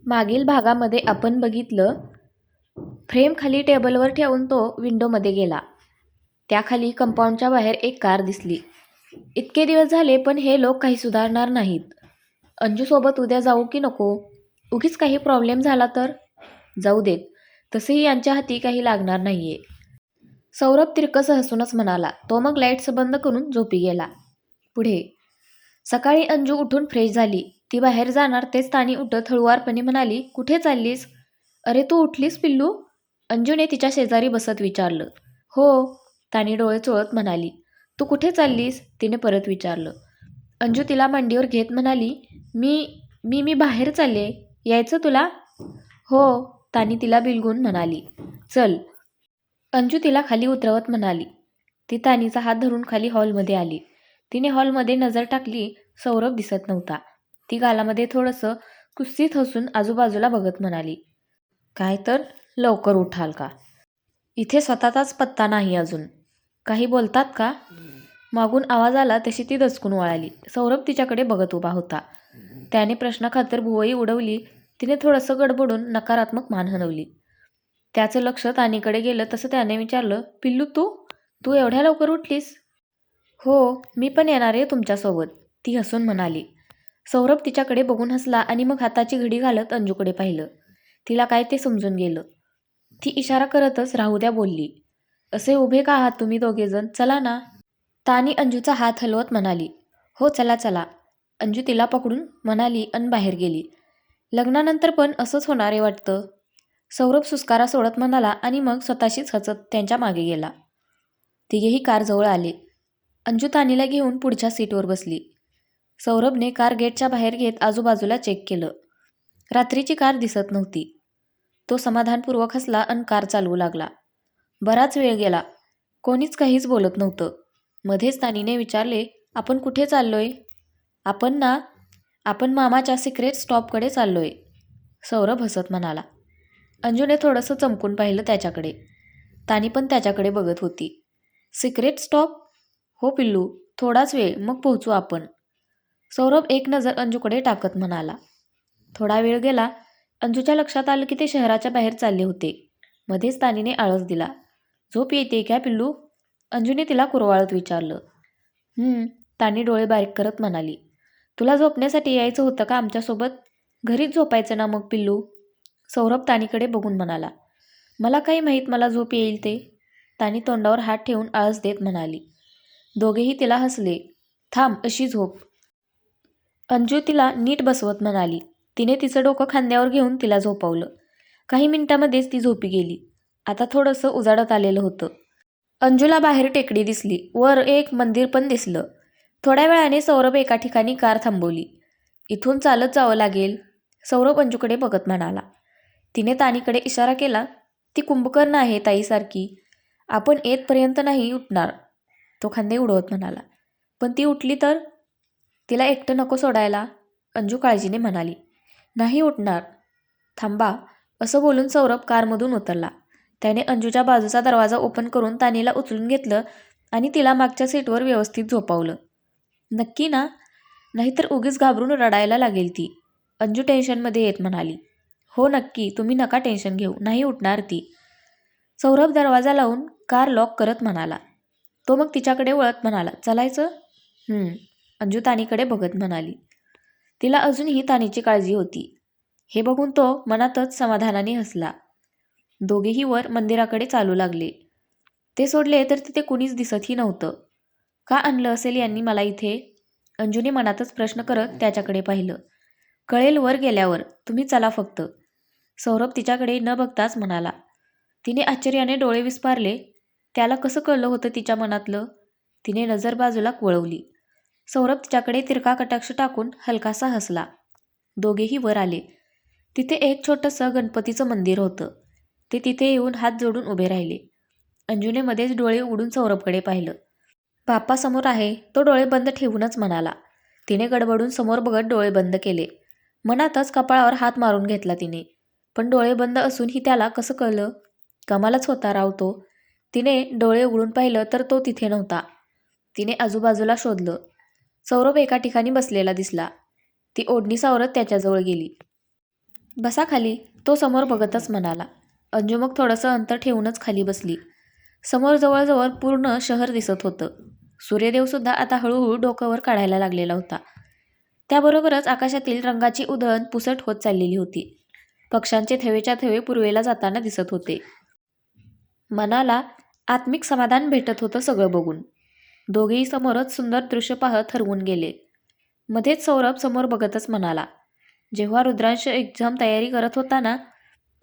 मागील भागामध्ये आपण बघितलं, फ्रेम खाली टेबलवर ठेवून तो विंडोमध्ये गेला. त्याखाली कंपाऊंडच्या बाहेर एक कार दिसली. इतके दिवस झाले पण हे लोक काही सुधारणार नाहीत. अंजूसोबत उद्या जाऊ की नको? उगीच काही प्रॉब्लेम झाला तर? जाऊ देत, तसेही यांच्या हाती काही लागणार नाहीये. सौरभ तिरकस हसूनच म्हणाला. तो मग लाईट्स बंद करून झोपी गेला. पुढे सकाळी अंजू उठून फ्रेश झाली. ती बाहेर जाणार तेच तानी उठत हळुवारपणे म्हणाली, कुठे चाललीस? अरे तू उठलीस पिल्लू? अंजूने तिच्या शेजारी बसत विचारलं. हो, तानी डोळे चोळत म्हणाली. तू कुठे चाललीस? तिने परत विचारलं. अंजू तिला मांडीवर घेत म्हणाली, मी मी मी बाहेर चालले. यायचं तुला? हो, तानी तिला बिलगून म्हणाली. चल. अंजू तिला खाली उतरवत म्हणाली. ती तानीचा हात धरून खाली हॉलमध्ये आली. तिने हॉलमध्ये नजर टाकली. सौरभ दिसत नव्हता. ती गालामध्ये थोडंसं कुत्सित हसून आजूबाजूला बघत म्हणाली, काय तर लवकर उठाल का? इथे स्वतःचाच पत्ता नाही अजून. काही बोलतात का? मागून आवाज आला तशी ती दचकून वळाली. सौरभ तिच्याकडे बघत उभा होता. त्याने प्रश्नाखातर भुवई उडवली. तिने थोडंसं गडबडून नकारात्मक मान हलवली. त्याचं लक्ष तानीकडे गेलं तसं त्याने विचारलं, पिल्लू तू तू एवढ्या लवकर उठलीस? हो, मी पण येणार आहे तुमच्यासोबत, ती हसून म्हणाली. सौरभ तिच्याकडे बघून हसला आणि मग हाताची घडी घालत अंजूकडे पाहिलं. तिला काय ते समजून गेलं. ती इशारा करतच राहू द्या बोलली. असे उभे का आहात तुम्ही दोघेजण? चला ना. तानी अंजूचा हात हलवत म्हणाली. हो चला चला. अंजू तिला पकडून म्हणाली अन बाहेर गेली. लग्नानंतर पण असंच होणार आहे वाटतं. सौरभ सुस्कारा सोडत म्हणाला आणि मग स्वतःशीच हसत त्यांच्या मागे गेला. तिघेही कारजवळ आले. अंजू तानीला घेऊन पुढच्या सीटवर बसली. सौरभने कार गेटच्या बाहेर घेत आजूबाजूला चेक केलं. रात्रीची कार दिसत नव्हती. तो समाधानपूर्वक हसला अन कार चालवू लागला. बराच वेळ गेला. कोणीच काहीच बोलत नव्हतं. मध्येच तानीने विचारले, आपण कुठे चाललोय? आपण मामाच्या सिक्रेट स्टॉपकडे चाललोय, सौरभ हसत म्हणाला. अंजूने थोडंसं चमकून पाहिलं त्याच्याकडे. तानी पण त्याच्याकडे बघत होती. Secret stop? हो पिल्लू, थोडाच वेळ मग पोहोचू आपण, सौरभ एक नजर अंजूकडे टाकत म्हणाला. थोडा वेळ गेला. अंजूच्या लक्षात आलं की ते शहराच्या बाहेर चालले होते. मध्येच तानीने आळस दिला. झोप येते काय पिल्लू? अंजूने तिला कुरवाळत विचारलं. तानी डोळे बारीक करत म्हणाली. तुला झोपण्यासाठी यायचं होतं का आमच्यासोबत? घरीच झोपायचं ना मग पिल्लू, सौरभ तानीकडे बघून म्हणाला. मला काही माहीत मला झोप येईल ते, तानी तोंडावर हात ठेवून आळस देत म्हणाली. दोघेही तिला हसले. थांब, अशी झोप, अंजू तिला नीट बसवत म्हणाली. तिने तिचं डोकं खांद्यावर घेऊन तिला झोपवलं. काही मिनिटांमध्येच ती झोपी गेली. आता थोडंसं उजाडत आलेलं होतं. अंजूला बाहेर टेकडी दिसली. वर एक मंदिर पण दिसलं. थोड्या वेळाने सौरभ एका ठिकाणी कार थांबवली. इथून चालत जावं लागेल, सौरभ अंजूकडे बघत म्हणाला. तिने तानीकडे इशारा केला. ती कुंभकर्ण आहे ताईसारखी. आपण येतपर्यंत नाही उठणार, तो खांदे उडवत म्हणाला. पण ती उठली तर? तिला एकटं नको सोडायला, अंजू काळजीने म्हणाली. नाही उठणार. थांबा, असं बोलून सौरभ कारमधून उतरला. त्याने अंजूच्या बाजूचा दरवाजा ओपन करून तानीला उचलून घेतलं आणि तिला मागच्या सीटवर व्यवस्थित झोपवलं. नक्की ना? नाहीतर उगीच घाबरून रडायला लागेल ती, अंजू टेन्शनमध्ये येत म्हणाली. हो नक्की, तुम्ही नका टेन्शन घेऊ, नाही उठणार ती, सौरभ दरवाजा लावून कार लॉक करत म्हणाला. तो मग तिच्याकडे वळत म्हणाला. चलायचं? अंजू तानीकडे बघत म्हणाली. तिला अजूनही तानीची काळजी होती. हे बघून तो मनातच समाधानाने हसला. दोघेही वर मंदिराकडे चालू लागले. ते सोडले तर तिथे कुणीच दिसतही नव्हतं. का आणलं असेल यांनी मला इथे? अंजूने मनातच प्रश्न करत त्याच्याकडे पाहिलं. कळेल वर गेल्यावर, तुम्ही चला फक्त, सौरभ तिच्याकडे न बघताच म्हणाला. तिने आश्चर्याने डोळे विस्फारले. त्याला कसं कळलं होतं तिच्या मनातलं? तिने नजर बाजूला वळवली. सौरभ तिच्याकडे तिरका कटाक्ष टाकून हलकासा हसला. दोघेही वर आले. तिथे एक छोटंसं गणपतीचं मंदिर होतं. ते तिथे येऊन हात जोडून उभे राहिले. अंजूने मध्येच डोळे उघडून सौरभकडे पाहिलं. बाप्पा समोर आहे, तो डोळे बंद ठेवूनच म्हणाला. तिने गडबडून समोर बघत डोळे बंद केले. मनातच कपाळावर हात मारून घेतला तिने. पण डोळे बंद असूनही त्याला कसं कळलं? कमालच होता राव तो. तिने डोळे उघडून पाहिलं तर तो तिथे नव्हता. तिने आजूबाजूला शोधलं. सौरभ एका ठिकाणी बसलेला दिसला. ती ओढणी सावरत त्याच्याजवळ गेली. बसा खाली, तो समोर बघतच म्हणाला. अंजू मग थोडंसं अंतर ठेवूनच खाली बसली. समोर जवळजवळ पूर्ण शहर दिसत होतं. सूर्यदेवसुद्धा आता हळूहळू डोकं काढायला लागलेला होता. त्याबरोबरच आकाशातील रंगाची उधळण पुसट होत चाललेली होती. पक्ष्यांचे थवेच्या थवे पूर्वेला जाताना दिसत होते. मनाला आत्मिक समाधान भेटत होतं सगळं बघून. दोघेही समोरच सुंदर दृश्य पाहत हरवून गेले. मध्येच सौरभ समोर बघतच म्हणाला, जेव्हा रुद्रांश एक्झाम तयारी करत होता ना,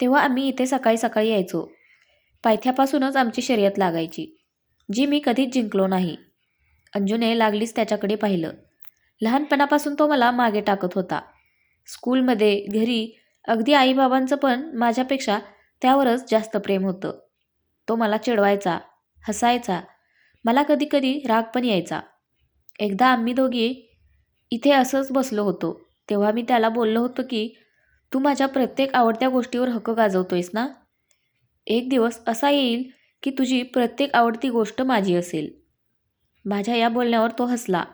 तेव्हा आम्ही इथे सकाळी सकाळी यायचो. पायथ्यापासूनच आमची शर्यत लागायची, जी मी कधीच जिंकलो नाही. अंजूने लागलीच त्याच्याकडे पाहिलं. लहानपणापासून तो मला मागे टाकत होता. स्कूलमध्ये, घरी, अगदी आईबाबांचं पण माझ्यापेक्षा त्यावरच जास्त प्रेम होतं. तो मला चिडवायचा, हसायचा, मला कधी कधी राग पण यायचा. एकदा आम्ही दोघी इथे असंच बसलो होतो, तेव्हा मी त्याला बोललो होतो की तू माझ्या प्रत्येक आवडत्या गोष्टीवर हक्क गाजवतोयस ना. एक दिवस असा येईल की तुझी प्रत्येक आवडती गोष्ट माझी असेल. माझ्या या बोलण्यावर तो हसला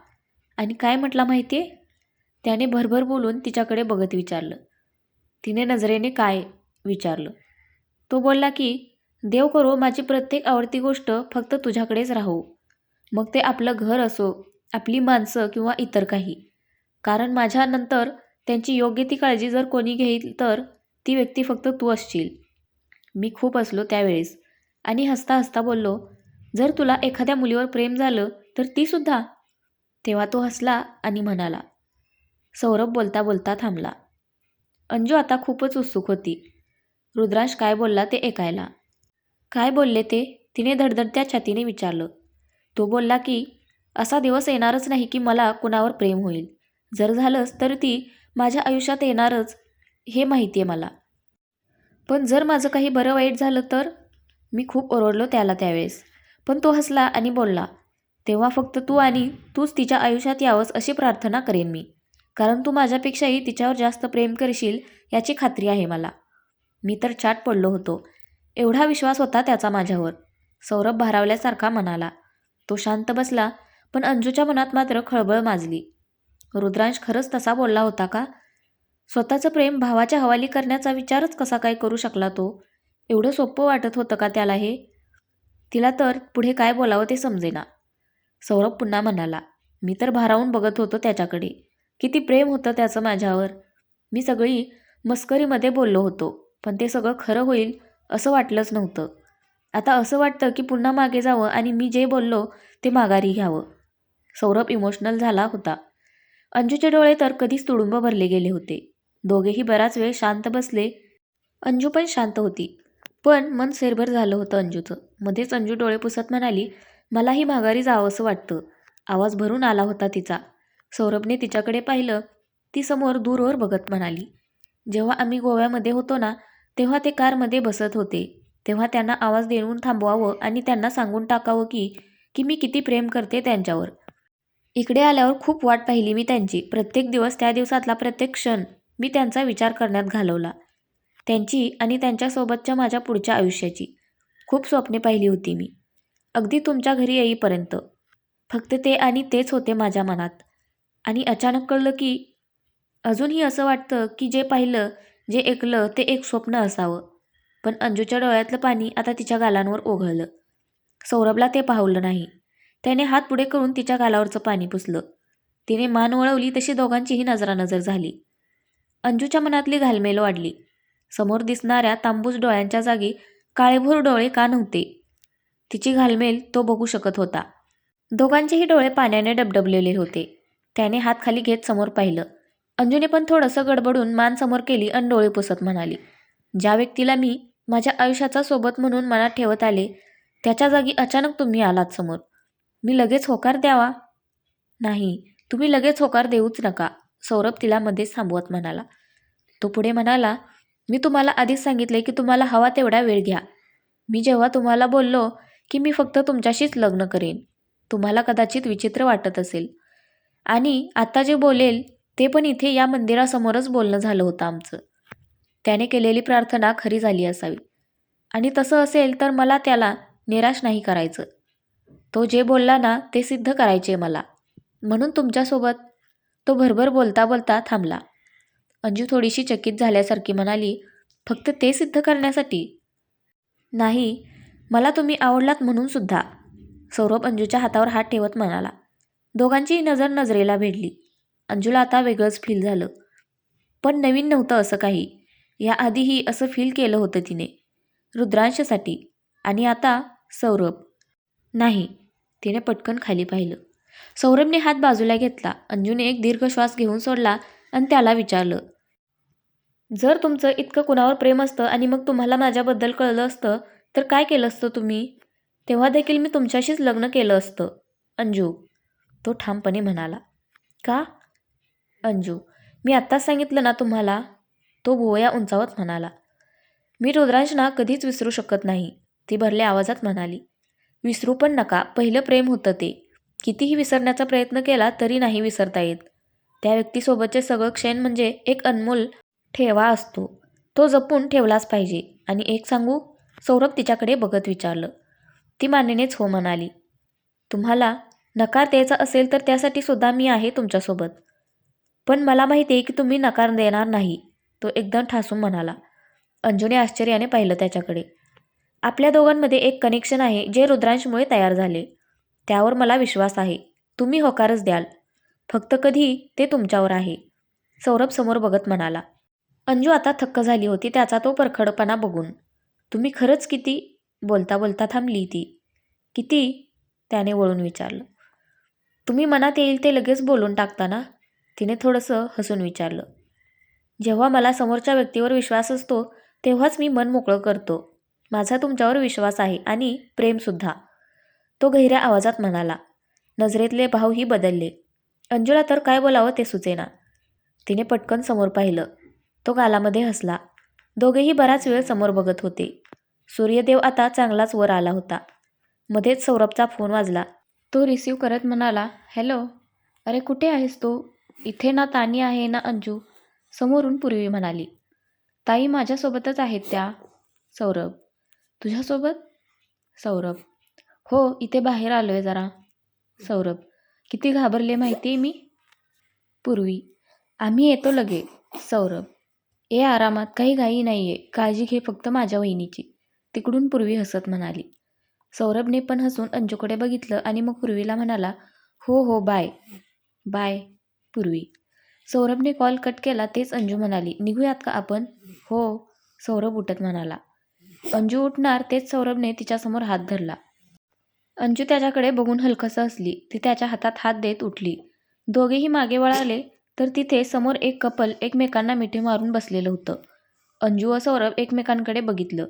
आणि काय म्हटला माहिती आहे? त्याने भरभर बोलून तिच्याकडे बघत विचारलं. तिने नजरेने काय विचारलं. तो बोलला की देव करो माझी प्रत्येक आवडती गोष्ट फक्त तुझ्याकडेच राहो. मग ते आपलं घर असो, आपली माणसं किंवा इतर काही. कारण माझ्यानंतर त्यांची योग्य ती काळजी जर कोणी घेईल तर ती व्यक्ती फक्त तू असशील. मी खूप हसलो त्यावेळेस आणि हसता हसता बोललो, जर तुला एखाद्या मुलीवर प्रेम झालं तर तीसुद्धा. तेव्हा तो हसला आणि म्हणाला. सौरभ बोलता बोलता थांबला. अंजू आता खूपच उत्सुक होती. रुद्रांश काय बोलला ते ऐकायला. काय बोलले ते? तिने धडधडत्या छातीने विचारलं. तो बोलला की असा दिवस येणारच नाही की मला कुणावर प्रेम होईल. जर झालंच तर ती माझ्या आयुष्यात येणारच, हे माहिती आहे मला. पण जर माझं काही बरं वाईट झालं तर? मी खूप ओरडलो त्याला त्यावेळेस. पण तो हसला आणि बोलला, तेव्हा फक्त तू आणि तूच तिच्या आयुष्यात यावंस अशी प्रार्थना करेन मी. कारण तू माझ्यापेक्षाही तिच्यावर जास्त प्रेम करशील याची खात्री आहे मला. मी तर चाट पडलो होतो. एवढा विश्वास होता त्याचा माझ्यावर. सौरभ भारावल्यासारखा म्हणाला. तो शांत बसला, पण अंजूच्या मनात मात्र खळबळ माजली. रुद्रांश खरंच तसा बोलला होता का? स्वतःचं प्रेम भावाच्या हवाली करण्याचा विचारच कसा काय करू शकला तो? एवढं सोपं वाटत होतं का त्याला हे? तिला तर पुढे काय बोलावं ते समजेना. सौरभ पुन्हा म्हणाला, मी तर भारावून बघत होतो त्याच्याकडे. किती प्रेम होतं त्याचं माझ्यावर. मी सगळी मस्करीमध्ये बोललो होतो, पण ते सगळं खरं होईल असं वाटलंच नव्हतं. आता असं वाटतं की पुन्हा मागे जावं आणि मी जे बोललो ते माघारी घ्यावं. सौरभ इमोशनल झाला होता. अंजूचे डोळे तर कधीच तुडुंब भरले गेले होते. दोघेही बराच वेळ शांत बसले. अंजू पण शांत होती, पण मन सेरभर झालं होतं अंजूचं. मध्येच अंजू डोळे पुसत म्हणाली, मलाही माघारी जावंसं वाटतं. आवाज भरून आला होता तिचा. सौरभने तिच्याकडे पाहिलं. ती समोर दूरवर बघत म्हणाली, जेव्हा आम्ही गोव्यामध्ये होतो ना, तेव्हा ते कारमध्ये बसत होते. तेव्हा त्यांना आवाज देऊन थांबवावं आणि त्यांना सांगून टाकावं की की मी किती प्रेम करते त्यांच्यावर. इकडे आल्यावर खूप वाट पाहिली मी त्यांची. प्रत्येक दिवस, त्या दिवसातला प्रत्येक क्षण मी त्यांचा विचार करण्यात घालवला. त्यांची आणि त्यांच्यासोबतच्या माझ्या पुढच्या आयुष्याची. खूप स्वप्ने पाहिली होती मी. अगदी तुमच्या घरी येईपर्यंत. फक्त ते आणि तेच होते माझ्या मनात. आणि अचानक कळलं की अजूनही असं वाटतं की जे पाहिलं, जे ऐकलं ते एक स्वप्न असावं. पण अंजूच्या डोळ्यातलं पाणी आता तिच्या गालांवर ओघळलं. सौरभला ते पाहवलं नाही. त्याने हात पुढे करून तिच्या गालावरचं पाणी पुसलं. तिने मान वळवली तशी दोघांचीही नजरानजर झाली. अंजूच्या मनातली घालमेल वाढली. समोर दिसणाऱ्या तांबूस डोळ्यांच्या जागी काळेभोर डोळे का नव्हते? तिची घालमेल तो बघू शकत होता. दोघांचेही डोळे पाण्याने डबडबलेले होते. त्याने हात खाली घेत समोर पाहिलं. अंजूने पण थोडंसं गडबडून मान समोर केली आणि डोळे पुसत म्हणाली, ज्या व्यक्तीला मी माझ्या आयुष्याचा सोबत म्हणून मनात ठेवत आले, त्याच्या जागी अचानक तुम्ही आलात समोर. मी लगेच होकार द्यावा? नाही, तुम्ही लगेच होकार देऊच नका, सौरभ तिला मध्येच थांबवत म्हणाला. तो पुढे म्हणाला, मी तुम्हाला आधीच सांगितले की तुम्हाला हवा तेवढा वेळ घ्या. मी जेव्हा तुम्हाला बोललो की मी फक्त तुमच्याशीच लग्न करेन, तुम्हाला कदाचित विचित्र वाटत असेल. आणि आता जे बोलेल ते पण इथे या मंदिरासमोरच बोलणं झालं होतं आमचं. त्याने केलेली प्रार्थना खरी झाली असावी. आणि तसं असेल तर मला त्याला निराश नाही करायचं. तो जे बोलला ना ते सिद्ध करायचे मला. म्हणून तुमच्यासोबत. तो भरभर बोलता बोलता थांबला. अंजू थोडीशी चकित झाल्यासारखी म्हणाली, फक्त ते सिद्ध करण्यासाठी? नाही, मला तुम्ही आवडलात म्हणून सुद्धा. सौरभ अंजूच्या हातावर हात ठेवत म्हणाला. दोघांचीही नजर नजरेला भिडली. अंजूला आता वेगळंच फील झालं. पण नवीन नव्हतं असं काही. याआधीही असं फील केलं होतं तिने, रुद्रांशसाठी. आणि आता सौरभ. नाही, तिने पटकन खाली पाहिलं. सौरभने हात बाजूला घेतला. अंजूने एक दीर्घ श्वास घेऊन सोडला आणि त्याला विचारलं, जर तुमचं इतकं कुणावर प्रेम असतं आणि मग तुम्हाला माझ्याबद्दल कळलं असतं तर काय केलं असतं तुम्ही? तेव्हा देखील मी तुमच्याशीच लग्न केलं असतं अंजू, तो ठामपणे म्हणाला. का? अंजू, मी आत्ताच सांगितलं ना तुम्हाला, तो भुवया उंचावत म्हणाला. मी रुद्रांशना कधीच विसरू शकत नाही, ती भरल्या आवाजात म्हणाली. विसरू पण नका, पहिलं प्रेम होतं ते. कितीही विसरण्याचा प्रयत्न केला तरी नाही विसरता येत. त्या व्यक्तीसोबतचे सगळं क्षण म्हणजे एक अनमोल ठेवा असतो. तो जपून ठेवलाच पाहिजे. आणि एक सांगू? सौरभ तिच्याकडे बघत विचारलं. ती मानेनेच हो म्हणाली. तुम्हाला नकार द्यायचा असेल तर त्यासाठी सुद्धा मी आहे तुमच्यासोबत. पण मला माहिती आहे की तुम्ही नकार देणार नाही, तो एकदम ठासून म्हणाला. अंजूने आश्चर्याने पाहिलं त्याच्याकडे. आपल्या दोघांमध्ये एक कनेक्शन आहे जे रुद्रांशमुळे तयार झाले. त्यावर मला विश्वास आहे. तुम्ही होकारच द्याल. फक्त कधी ते तुमच्यावर आहे, सौरभ समोर बघत म्हणाला. अंजू आता थक्क झाली होती त्याचा तो परखडपणा बघून. तुम्ही खरंच किती? बोलता बोलता थांबली ती. किती? त्याने वळून विचारलं. तुम्ही मनात येईल ते लगेच बोलून टाकता ना? तिने थोडंसं हसून विचारलं. जेव्हा मला समोरच्या व्यक्तीवर विश्वास असतो तेव्हाच मी मन मोकळं करतो. माझा तुमच्यावर विश्वास आहे आणि प्रेमसुद्धा, तो गहिऱ्या आवाजात म्हणाला. नजरेतले भावही बदलले. अंजूला तर काय बोलावं ते सुचेना. तिने पटकन समोर पाहिलं. तो गालामध्ये हसला. दोघेही बराच वेळ समोर बघत होते. सूर्यदेव आता चांगलाच वर आला होता. मध्येच सौरभचा फोन वाजला. तो रिसीव्ह करत म्हणाला, हॅलो. अरे कुठे आहेस तू? इथे ना तानी आहे ना अंजू, समोरून पूर्वी म्हणाली. ताई माझ्यासोबतच आहेत त्या. सौरभ, तुझ्यासोबत? सौरभ, हो, इथे बाहेर आलोय जरा. सौरभ, किती घाबरले माहिती आहे मी. पूर्वी, आम्ही येतो लगे. सौरभ, ए आरामात, काही घाई नाहीये, काळजी घे फक्त माझ्या वहिनीची. तिकडून पूर्वी हसत म्हणाली. सौरभने पण हसून अंजूकडे बघितलं आणि मग पूर्वीला म्हणाला, हो हो बाय. बाय पूर्वी. सौरभने कॉल कट केला तेच अंजू म्हणाली, निघूयात का आपण? हो, सौरभ उठत म्हणाला. अंजू उठणार तेच सौरभने तिच्यासमोर हात धरला. अंजू त्याच्याकडे बघून हलकसं हसली. ती त्याच्या हातात हात देत उठली. दोघेही मागे वळाले तर तिथे समोर एक कपल एकमेकांना मिठी मारून बसलेलं होतं. अंजू व सौरभ एकमेकांकडे बघितलं.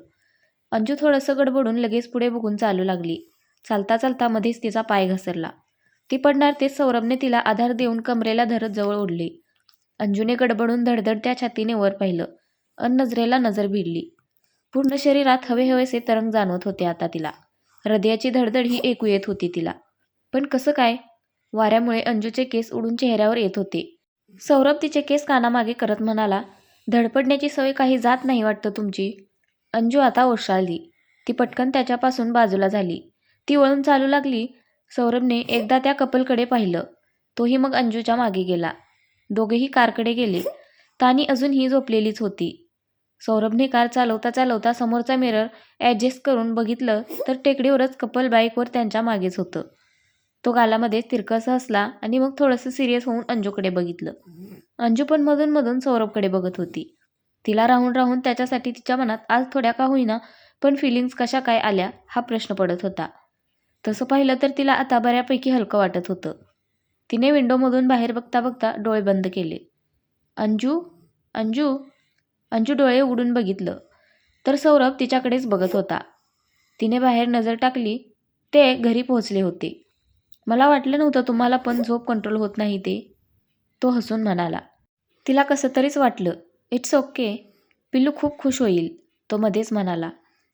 अंजू थोडंसं गडबडून लगेच पुढे बघून चालू लागली. चालता चालता मध्येच तिचा पाय घसरला. ती पडणार तेच सौरभने तिला आधार देऊन कमरेला धरत जवळ ओढले. अंजूने गडबडून धडधडत्या छातीने वर पाहिलं. नजरेला नजर भिडली. पूर्ण शरीरात हवे हवेसे तरंग जाणवत होते आता तिला. हृदयाची धडधड ही ऐकू येत होती तिला. पण कसं काय? वाऱ्यामुळे अंजूचे केस उडून चेहऱ्यावर येत होते. सौरभ तिचे केस कानामागे करत म्हणाला, धडपडण्याची सवय काही जात नाही वाटतं तुमची. अंजू आता ओशाळली. ती पटकन त्याच्यापासून बाजूला झाली. ती वळून चालू लागली. सौरभने एकदा त्या कपलकडे पाहिलं. तोही मग अंजूच्या मागे गेला. दोघेही कारकडे गेले. तानी अजूनही झोपलेलीच होती. सौरभने कार चालवता चालवता समोरचा मिरर ॲडजस्ट करून बघितलं तर टेकडीवरच कपल बाईकवर त्यांच्या मागेच होतं. तो गालामध्ये तिरकस हसला आणि मग थोडंसं सिरियस होऊन अंजूकडे बघितलं. अंजू पण मधून मधून सौरभकडे बघत होती. तिला राहून राहून त्याच्यासाठी तिच्या मनात आज थोड्या का होईना पण फिलिंग्स कशा काय आल्या हा प्रश्न पडत होता. तसं पाहिलं तर तिला आता बऱ्यापैकी हलकं वाटत होतं. तिने विंडोमधून बाहेर बघता बघता डोळे बंद केले. अंजू, अंजू. अंजू डोळे उघडून बघितलं तर सौरभ तिच्याकडेच बघत होता. तिने बाहेर नजर टाकली. ते घरी पोहोचले होते. मला वाटलं नव्हतं तुम्हाला पण झोप कंट्रोल होत नाही ते, तो हसून म्हणाला. तिला कसं तरीच वाटलं. इट्स ओके, पिल्लू खूप खुश होईल, तो मध्येच म्हणाला.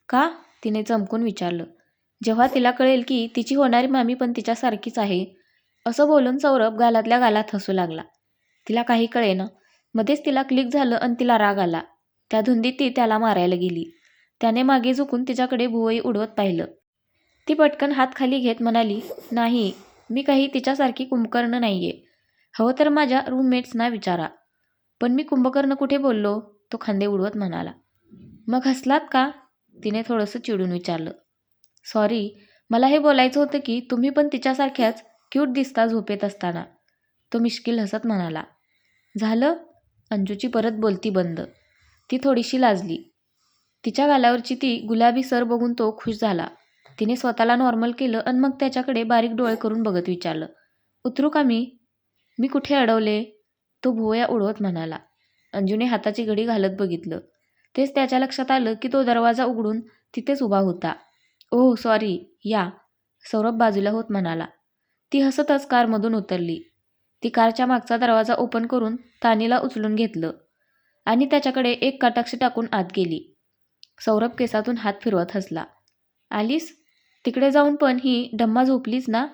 का? तिने चमकून विचारलं. जेव्हा तिला कळेल की तिची होणारी मामी पण तिच्यासारखीच आहे. असं बोलून सौरभ गालातल्या गालात हसू लागला. तिला काही कळेना. मध्येच तिला क्लिक झालं आणि तिला राग आला. त्या धुंदीत ती त्याला मारायला गेली. त्याने मागे झुकून तिच्याकडे भुवई उडवत पाहिलं. ती पटकन हात खाली घेत म्हणाली, नाही, मी काही तिच्यासारखी कुंभकर्ण नाहीये. हवं तर माझ्या रूममेट्सना विचारा. पण मी कुंभकर्ण कुठे बोललो? तो खांदे उडवत म्हणाला. मग हसलात का? तिने थोडंसं चिडून विचारलं. सॉरी, मला हे बोलायचं होतं की तुम्ही पण तिच्यासारख्याच क्यूट दिसता झोपेत असताना. तो मिश्किल हसत म्हणाला. झालं? अंजूची परत बोलती बंद. ती थोडीशी लाजली. तिच्या गालावरची ती गुलाबी सर बघून तो खुश झाला. तिने स्वतःला नॉर्मल केलं आणि मग त्याच्याकडे बारीक डोळे करून बघत विचारलं. उतरू का मी? मी कुठे अडवले? तो भुवया उडवत म्हणाला. अंजूने हाताची घडी घालत बघितलं. तेच त्याच्या लक्षात आलं की तो दरवाजा उघडून तिथेच उभा होता. ओह सॉरी, या. सौरभ बाजूला होत म्हणाला. ती हसतच कारमधून उतरली. ती कारच्या मागचा दरवाजा ओपन करून तानीला उचलून घेतलं आणि त्याच्याकडे एक कटाक्ष टाकून आत गेली. सौरभ केसातून हात फिरवत हसला. आलीस? तिकडे जाऊन पण ही डम्मा झोपलीच ना?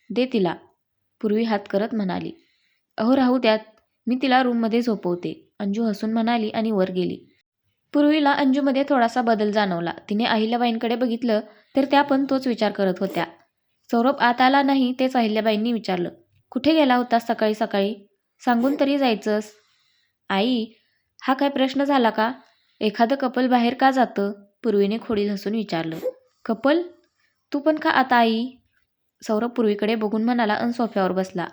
दे तिला. पूर्वी हात करत म्हणाली. अहो राहू द्यात, मी तिला रूममध्ये झोपवते. अंजू हसून म्हणाली आणि वर गेली. पूर्वीला अंजूमध्ये थोडासा बदल जाणवला. तिने अहिल्याबाईंकडे बघितलं तर त्या पण तोच विचार करत होत्या. सौरभ आत आला नाही तेच अहिल्याबाईंनी विचारलं. कुठे गेला होतास सकाळी सकाळी? सांगून तरी जायचंस. आई, हा काय प्रश्न झाला का? एखादं कपल बाहेर का जातं? पूर्वीने खोडील हसून विचारलं. कपल? तू पण का आता आई? सौरभ पूर्वीकडे बघून म्हणाला आणि सोफ्यावर बसला.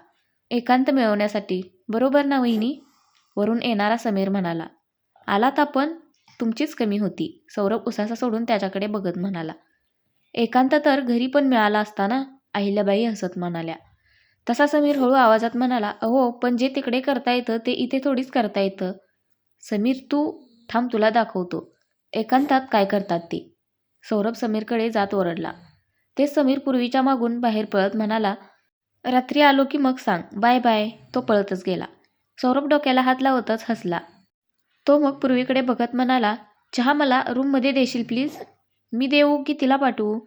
एकांत मिळवण्यासाठी. बरोबर ना वहिनी? वरून येणारा समीर म्हणाला. आलात आपण? तुमचीच कमी होती. सौरभ उसासा सोडून त्याच्याकडे बघत म्हणाला. एकांत तर घरी पण मिळाला असता ना? अहिल्याबाई हसत म्हणाल्या. तसा समीर हळू आवाजात म्हणाला. अहो, पण जे तिकडे करता येतं ते इथे थोडीच करता येतं. समीर तू थांब, तुला दाखवतो एकांतात काय करतात ते. सौरभ समीरकडे जात ओरडला. ते समीर पूर्वीच्या मागून बाहेर पळत म्हणाला. रात्री आलो की मग सांग. Bye bye. तो पळतच गेला. सौरभ डोक्याला हात लावतच हसला. तो मग पूर्वीकडे बघत म्हणाला. चहा मला रूममध्ये देशील प्लीज? मी देऊ की तिला पाठवू?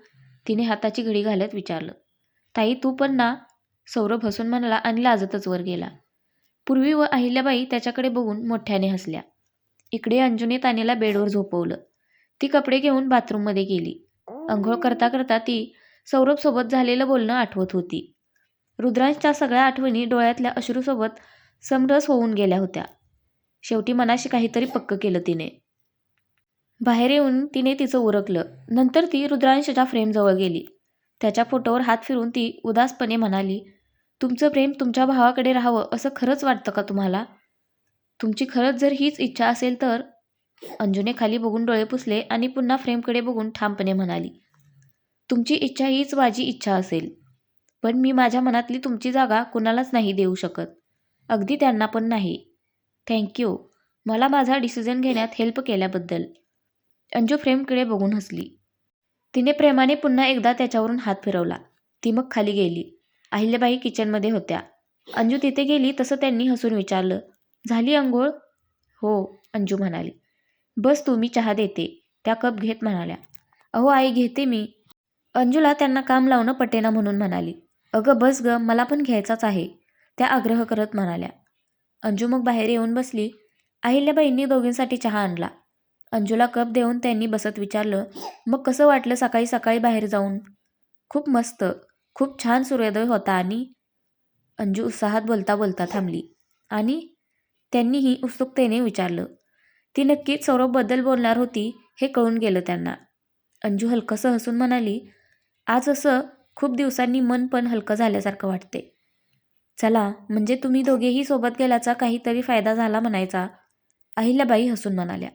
तिने हाताची घडी घालत विचारलं. ताई तू पण ना? सौरभ हसून म्हणाला आणि लाजतच वर गेला. पूर्वी व अहिल्याबाई त्याच्याकडे बघून मोठ्याने हसल्या. इकडे अंजूने तानीला बेडवर झोपवलं. ती कपडे घेऊन बाथरूममध्ये गेली. अंघोळ करता करता ती सौरभसोबत झालेलं बोलणं आठवत होती. रुद्रांशच्या सगळ्या आठवणी डोळ्यातल्या अश्रूसोबत समरस होऊन गेल्या होत्या. शेवटी मनाशी काहीतरी पक्क केलं तिने. बाहेर येऊन तिने तिचं उरकलं. नंतर ती रुद्रांशच्या फ्रेमजवळ गेली. त्याच्या फोटोवर हात फिरून ती उदासपणे म्हणाली. तुमचं प्रेम तुमच्या भावाकडे राहावं असं खरंच वाटतं का तुम्हाला? तुमची खरंच जर हीच इच्छा असेल तर? अंजूने खाली बघून डोळे पुसले आणि पुन्हा फ्रेमकडे बघून ठामपणे म्हणाली. तुमची इच्छा हीच माझी इच्छा असेल, पण मी माझ्या मनातली तुमची जागा कुणालाच नाही देऊ शकत. अगदी त्यांना पण नाही. थँक्यू, मला माझा डिसिजन घेण्यात हेल्प केल्याबद्दल. अंजू फ्रेमकडे बघून हसली. तिने प्रेमाने पुन्हा एकदा त्याच्यावरून हात फिरवला. ती मग खाली गेली. अहिल्याबाई किचनमध्ये होत्या. अंजू तिथे गेली तसं त्यांनी हसून विचारलं. झाली अंघोळ? हो, अंजू म्हणाली. बस तू, मी चहा देते. त्या कप घेत म्हणाल्या. अहो आई, घेते मी. अंजूला त्यांना काम लावणं पटेना म्हणून म्हणाली. अगं बस ग, मला पण घ्यायचाच आहे. त्या आग्रह करत म्हणाल्या. अंजू मग बाहेर येऊन बसली. अहिल्याबाईंनी दोघींसाठी चहा आणला. अंजूला कप देऊन त्यांनी बसत विचारलं. मग कसं वाटलं सकाळी सकाळी बाहेर जाऊन? खूप मस्त, खूप छान सूर्योदय होता. आणि अंजू उत्साहात बोलता बोलता थांबली. आणि त्यांनीही उत्सुकतेने विचारलं. ती नक्कीच सौरभबद्दल बोलणार होती हे कळून गेलं त्यांना. अंजू हलकंसं हसून म्हणाली. आज असं खूप दिवसांनी मन पण हलकं झाल्यासारखं वाटते. चला, म्हणजे तुम्ही दोघेही सोबत गेल्याचा काहीतरी फायदा झाला म्हणायचा. अहिल्याबाई हसून म्हणाल्या.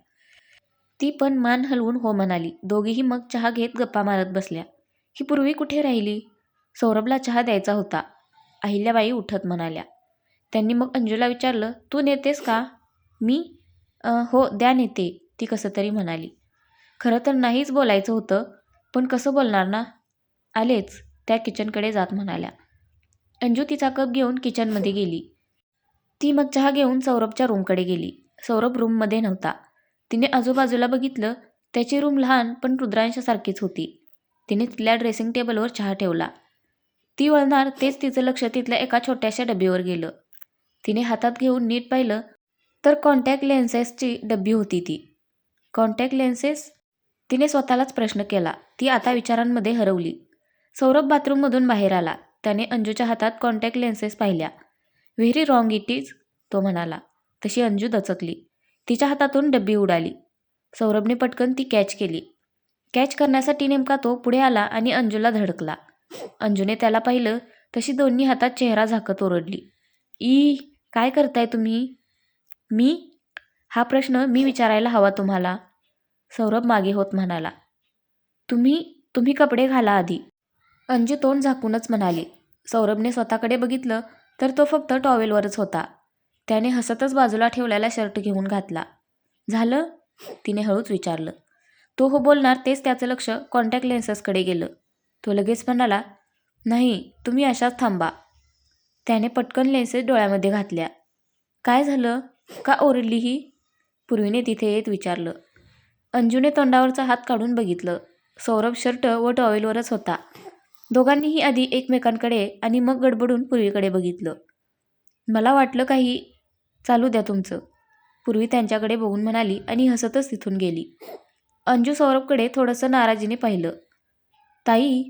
ती पण मान हलवून हो म्हणाली. दोघीही मग चहा घेत गप्पा मारत बसल्या. ही पूर्वी कुठे राहिली? सौरभला चहा द्यायचा होता. अहिल्याबाई उठत म्हणाल्या. त्यांनी मग अंजूला विचारलं. तू नेतेस का? मी? हो द्या नेते, ती कसं तरी म्हणाली. खरं तर नाहीच बोलायचं होतं, पण कसं बोलणार ना? आलेच, त्या किचनकडे जात म्हणाल्या. अंजू तिचा कप घेऊन किचनमध्ये गेली. ती मग चहा घेऊन सौरभच्या रूमकडे गेली. सौरभ रूममध्ये नव्हता. तिने आजूबाजूला बघितलं. त्याची रूम लहान पण रुद्रांशासारखीच होती. तिने तिथल्या ड्रेसिंग टेबलवर चहा ठेवला. ती वळणार तेच तिचं लक्ष तिथल्या एका छोट्याशा डब्बीवर गेलं. तिने हातात घेऊन नीट पाहिलं तर कॉन्टॅक्ट लेन्सेसची डब्बी होती ती. Contact lenses? तिने स्वतःलाच प्रश्न केला. ती आता विचारांमध्ये हरवली. सौरभ बाथरूममधून बाहेर आला. त्याने अंजूच्या हातात कॉन्टॅक्ट लेन्सेस पाहिल्या. व्हेरी रॉंग इट इज, तो म्हणाला. तशी अंजू दचकली. तिच्या हातातून डब्बी उडाली. सौरभने पटकन ती कॅच केली. कॅच करण्यासाठी नेमका तो पुढे आला आणि अंजूला धडकला. अंजूने त्याला पाहिलं तशी दोन्ही हातात चेहरा झाकत ओरडली, ई, काय करताय तुम्ही? मी? हा प्रश्न मी विचारायला हवा तुम्हाला, सौरभ मागे होत म्हणाला. तुम्ही कपडे घाला आधी, अंजू तोंड झाकूनच म्हणाली. सौरभने स्वतःकडे बघितलं तर तो फक्त टॉवेलवरच होता. त्याने हसतच बाजूला ठेवलेला शर्ट घेऊन घातला. झालं? तिने हळूच विचारलं. तो हो बोलणार तेच त्याचं लक्ष कॉन्टॅक्ट लेन्सेसकडे गेलं. तो लगेच म्हणाला, नाही, तुम्ही अशाच थांबा. त्याने पटकन लेन्सेस डोळ्यामध्ये घातल्या. काय झालं? का ओरडली ही? पूर्वीने तिथे येत विचारलं. अंजूने तोंडावरचा हात काढून बघितलं. सौरभ शर्ट व टॉवेलवरच होता. दोघांनीही आधी एकमेकांकडे आणि मग गडबडून पूर्वीकडे बघितलं. मला वाटलं काही, चालू द्या तुमचं, पूर्वी त्यांच्याकडे बघून म्हणाली आणि हसतच तिथून गेली. अंजू सौरभकडे थोडंसं नाराजीने पाहिलं. ताई,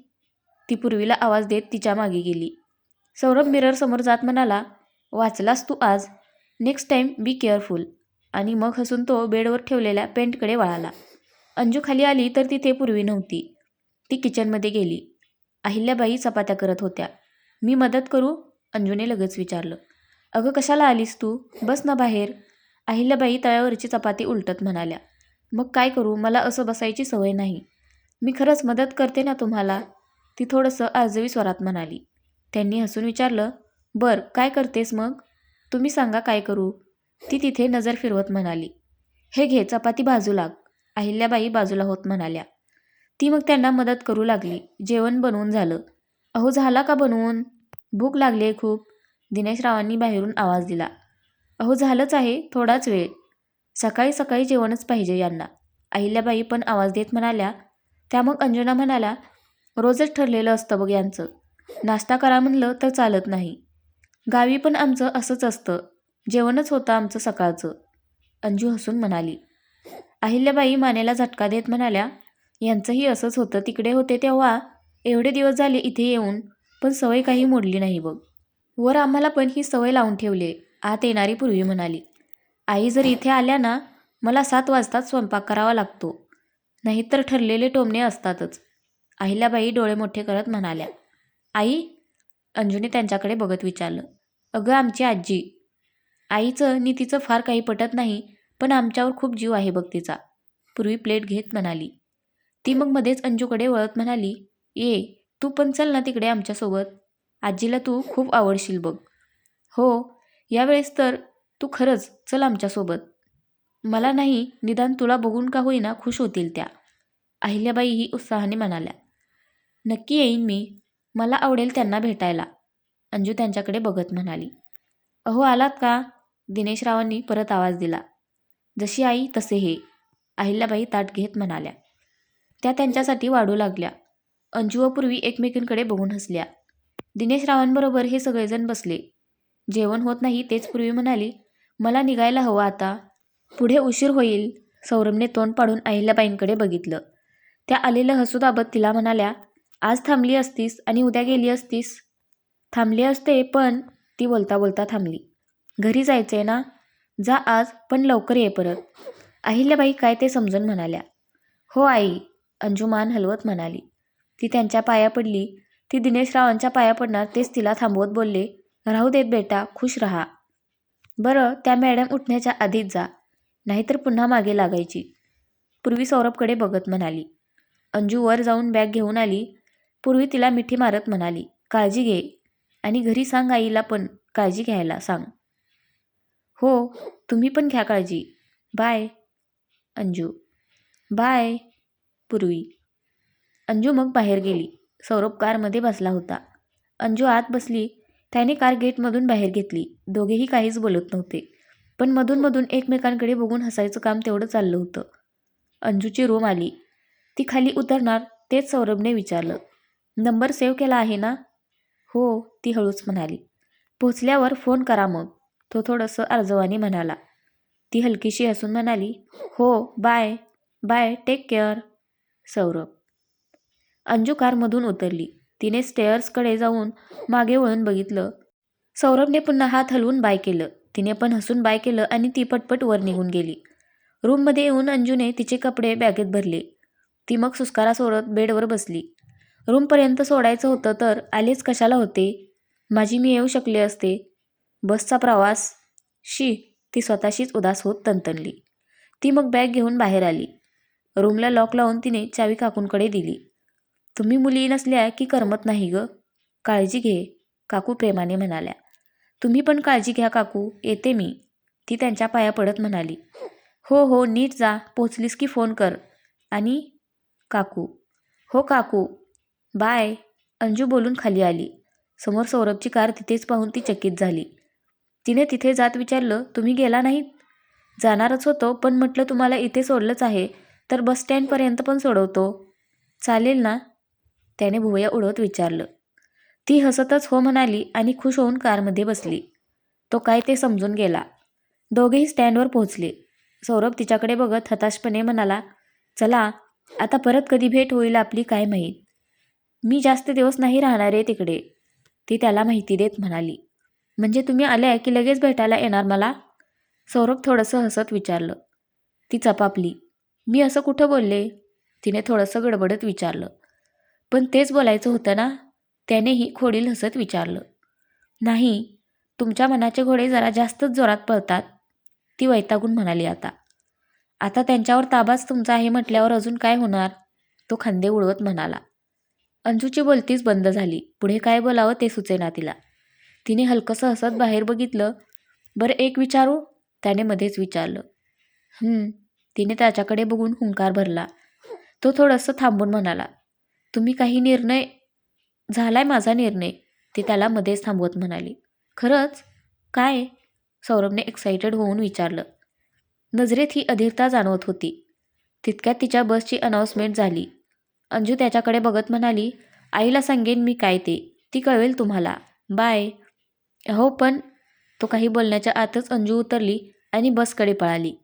ती पूर्वीला आवाज देत तिच्या मागे गेली. सौरभ मिररसमोर जात म्हणाला, वाचलास तू आज, नेक्स्ट टाईम बी केअरफुल. आणि मग हसून तो बेडवर ठेवलेल्या पेंटकडे वळाला. अंजू खाली आली तर तिथे पूर्वी नव्हती. ती किचनमध्ये गेली. अहिल्याबाई चपात्या करत होत्या. मी मदत करू? अंजूने लगेच विचारलं. अगं कशाला आलीस तू? बस ना बाहेर, अहिल्याबाई तव्यावरची चपाती उलटत म्हणाल्या. मग काय करू, मला असं बसायची सवय नाही. मी खरंच मदत करते ना तुम्हाला, ती थोडंसं आर्जवी स्वरात म्हणाली. त्यांनी हसून विचारलं, बर काय करतेस मग? तुम्ही सांगा काय करू, ती तिथे नजर फिरवत म्हणाली. हे घे चपाती भाजू लाग, अहिल्याबाई बाजूला होत म्हणाल्या. ती मग त्यांना मदत करू लागली. जेवण बनवून झालं. अहो झाला का बनवून? भूक लागली आहे खूप, दिनेशरावांनी बाहेरून आवाज दिला. अहो झालंच आहे, थोडाच वेळ, सकाळी सकाळी जेवणच पाहिजे यांना, अहिल्याबाई पण आवाज देत म्हणाल्या. त्या मग अंजना म्हणाल्या, रोजच ठरलेलं असतं बघ यांचं, नाश्ता करा म्हणलं तर चालत नाही. गावी पण आमचं असंच असतं, जेवणच होतं आमचं सकाळचं, अंजू हसून म्हणाली. अहिल्याबाई मानेला झटका देत म्हणाल्या, यांचंही असंच होतं, तिकडे होते तेव्हा, एवढे दिवस झाले इथे येऊन, पण सवय काही मोडली नाही बघ. वर आम्हाला पण ही सवय लावून ठेवली, आत येणारी पूर्वी म्हणाली. आई जर इथे आल्या ना, मला 7 वाजताच स्वयंपाक करावा लागतो, नाहीतर ठरलेले टोमणे असतातच, अहिल्याबाई डोळे मोठे करत म्हणाल्या. आई? अंजूने त्यांच्याकडे बघत विचारलं. अगं आमची आजी. आईचं नीतीचं फार काही पटत नाही, पण आमच्यावर खूप जीव आहे बघ तिचा, पूर्वी प्लेट घेत म्हणाली. ती मग मध्येच अंजूकडे वळत म्हणाली, ये तू पण चल ना तिकडे आमच्यासोबत, आजीला तू खूप आवडशील बघ. हो, यावेळेस तर तू खरंच चल आमच्यासोबत. मला नाही, निदान तुला बघून का होईना खुश होतील त्या, अहिल्याबाईही उत्साहाने म्हणाल्या. नक्की येईन मी, मला आवडेल त्यांना भेटायला, अंजू त्यांच्याकडे बघत म्हणाली. अहो आलात का? दिनेशरावांनी परत आवाज दिला. जशी आई तसे हे, अहिल्याबाई ताट घेत म्हणाल्या. त्या त्यांच्यासाठी वाढू लागल्या. अंजू व पूर्वी एकमेकींकडे बघून हसल्या. दिनेशरावांबरोबर हे सगळेजण बसले. जेवण होत नाही तेच पूर्वी म्हणाली, मला निघायला हवं आता, पुढे उशीर होईल. सौरभने तोंड पाडून अहिल्याबाईंकडे बघितलं. त्या आलेलं हसू दाबत तिला म्हणाल्या, आज थांबली असतीस आणि उद्या गेली असतीस. थांबली असते पण, ती बोलता बोलता थांबली. घरी जायचंय ना, जा आज पण लवकर ये परत, अहिल्याबाई काय ते समजून म्हणाल्या. हो आई, अंजू मान हलवत म्हणाली. ती त्यांच्या पाया पडली. ती दिनेशरावांच्या पाया पडणार तेच तिला थांबवत बोलले, राहू देत बेटा, खुश राहा. बरं त्या मॅडम उठण्याच्या आधीच जा, नाहीतर पुन्हा मागे लागायची, पूर्वी सौरभकडे बघत म्हणाली. अंजू वर जाऊन बॅग घेऊन आली. पूर्वी तिला मिठी मारत म्हणाली, काळजी घे आणि घरी सांग आईला पण काळजी घ्यायला सांग. हो, तुम्ही पण घ्या काळजी, बाय. अंजू. बाय. पूर्वी. अंजू मग बाहेर गेली. सौरभ कारमध्ये बसला होता. अंजू आत बसली. त्याने कार गेटमधून बाहेर घेतली. दोघेही काहीच बोलत नव्हते, पण मधून मधून एकमेकांकडे बघून हसायचं काम तेवढं चाललं होतं. अंजूची रूम आली. ती खाली उतरणार तेच सौरभने विचारलं, नंबर सेव्ह केला आहे ना? हो, ती हळूच म्हणाली. पोचल्यावर फोन करा मग, तो थोडंसं अर्जवानी म्हणाला. ती हलकीशी हसून म्हणाली, हो, bye bye, take care. Saurabh. Anju कारमधून उतरली. तिने स्टेअर्सकडे जाऊन मागे वळून बघितलं. सौरभने पुन्हा हात हलवून बाय केलं. तिने पण हसून बाय केलं आणि ती पटपट वर निघून गेली. रूममध्ये येऊन अंजूने तिचे कपडे बॅगेत भरले. ती मग सुस्कारा सोडत बेडवर बसली. रूमपर्यंत सोडायचं होतं तर आलेच कशाला होते? माझी मी येऊ शकले असते. बसचा प्रवास शी, ती स्वतःशीच उदास होत तणतणली. ती मग बॅग घेऊन बाहेर आली. रूमला लॉक लावून तिने चावी काकूंकडे दिली. तुम्ही मुली नसल्या की करमत नाही ग. काळजी घे, काकू प्रेमाने म्हणाल्या. तुम्ही पण काळजी घ्या काकू, येते मी, ती त्यांच्या पाया पडत म्हणाली. हो हो, नीट जा, पोचलीस की फोन कर. आणि काकू, हो काकू, बाय, अंजू बोलून खाली आली. समोर सौरभची कार तिथेच पाहून ती चकित झाली. तिने तिथे जात विचारलं, तुम्ही गेला नाहीत? जाणारच होतो, पण म्हटलं तुम्हाला इथे सोडलंच आहे तर बस स्टँडपर्यंत पण सोडवतो, चालेल ना? त्याने भुवया उडवत विचारलं. ती हसतच हो म्हणाली आणि खुश होऊन कारमध्ये बसली. तो काय ते समजून गेला. दोघेही स्टँडवर पोहोचले. सौरभ तिच्याकडे बघत हताशपणे म्हणाला, चला आता परत कधी भेट होईल आपली काय माहीत. मी जास्त दिवस नाही राहणार आहे तिकडे, ती त्याला माहिती देत म्हणाली. म्हणजे तुम्ही आल्या की लगेच भेटायला येणार मला? सौरभ थोडंसं हसत विचारलं. ती चपापली. मी असं कुठं बोलले? तिने थोडंसं गडबडत विचारलं. पण तेच बोलायचं होतं ना? त्यानेही खोडील हसत विचारलं. नाही, तुमच्या मनाचे घोडे जरा जास्तच जोरात पळतात, ती वैतागून म्हणाली. आता आता त्यांच्यावर ताबाच तुमचा आहे म्हटल्यावर अजून काय होणार? तो खांदे उडवत म्हणाला. अंजूची बोलतीच बंद झाली. पुढे काय बोलावं ते सुचेना तिला. तिने हलकंसं हसत बाहेर बघितलं. बरं एक विचारू? त्याने मध्येच विचारलं. तिने त्याच्याकडे बघून हुंकार भरला. तो थोडंसं थांबून म्हणाला. तुम्ही काही निर्णय? झालाय माझा निर्णय, ती त्याला मध्येच थांबवत म्हणाली. खरंच? काय? सौरभने एक्साइटेड होऊन विचारलं. नजरेत ही अधीरता जाणवत होती. तितक्यात तिच्या बसची अनाउन्समेंट झाली. अंजू त्याच्याकडे बघत म्हणाली, आईला सांगेन मी काय ते, ती कळवेल तुम्हाला, बाय. हो पण, तो काही बोलण्याच्या आतच अंजू उतरली आणि बसकडे पळाली.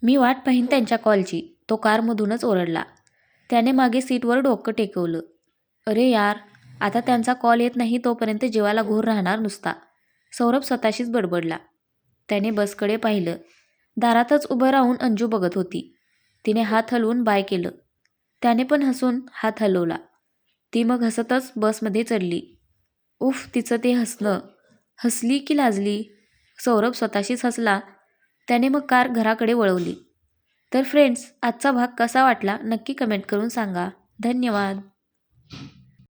मी वाट पाहीन त्यांच्या कॉलची, तो कारमधूनच ओरडला. त्याने मागे सीटवर डोकं टेकवलं. अरे यार, आता त्यांचा कॉल येत नाही तोपर्यंत जीवाला घोर राहणार नुसता, सौरभ स्वतःशीच बडबडला. त्याने बसकडे पाहिलं. दारातच उभं राहून अंजू बघत होती. तिने हात हलवून बाय केलं. त्याने पण हसून हात हलवला. ती मग हसतच बसमध्ये चढली. उफ, तिचं ते हसणं. हसली की लाजली? सौरभ स्वतःशीच हसला. त्याने मग कार घराकडे वळवली. तर फ्रेंड्स, आजचा भाग कसा वाटला नक्की कमेंट करून सांगा. धन्यवाद.